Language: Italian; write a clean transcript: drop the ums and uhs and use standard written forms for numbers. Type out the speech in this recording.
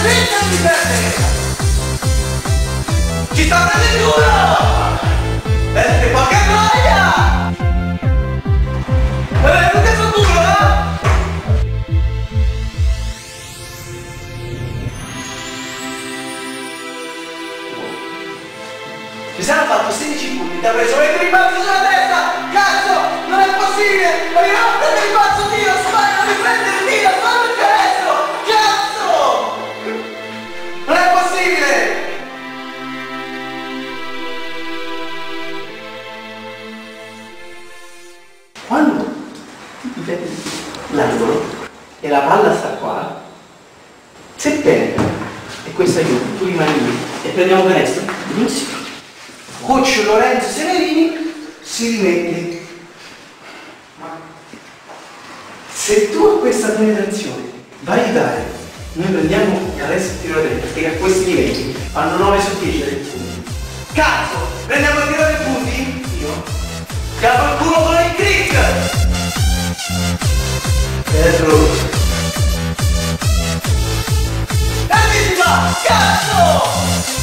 smetti di perdere! Ci sta prendendo uno! Che porca troia! Non che sono duro, Ci siamo fatto 16 punti, ti ha preso il rimbalzo sulla testa! Cazzo! Non è possibile! Ma io non prendo il rimbalzo, Dio! Sbaglio, non mi prende il tiro! Sbaglio il canestro! Cazzo! Non è possibile! Quando tu prendi l'angolo e la palla sta qua, se perde e questo aiuta, tu rimani lì e prendiamo canestro, benissimo. Coach Lorenzo Severini si rimette. Se tu a questa penetrazione vai a dare, noi prendiamo adesso il tiro da 3 perché a questi livelli fanno 9 su 10 del punti. Cazzo! Prendiamo il tiro dei punti? Io chiamo il culo con il click! Errore! Cazzo!